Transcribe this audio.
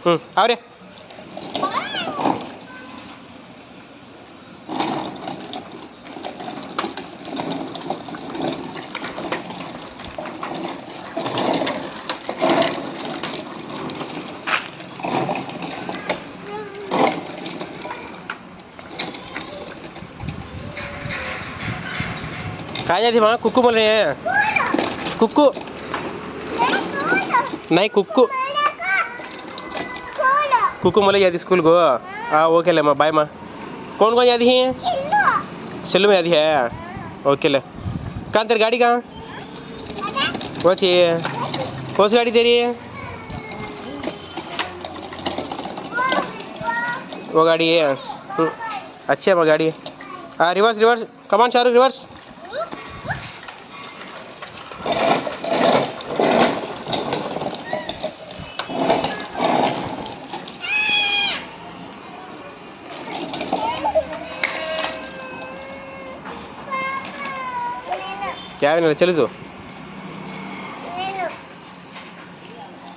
आवरे काय जाती मग कुक्कू बोल रहे हैं कुक्कू नहीं कुक्कू कुक्कू मोले जाती स्कूल को हाँ ओके ले माँ बाय माँ कौन कौन जाती है सिल्लू में जाती है ओके ले कहाँ तेरी गाड़ी कहाँ वो चाहिए कौन सी गाड़ी तेरी है वो गाड़ी है अच्छी है वो गाड़ी हाँ रिवर्स रिवर्स कमान चारू रिवर्स क्या चलो तो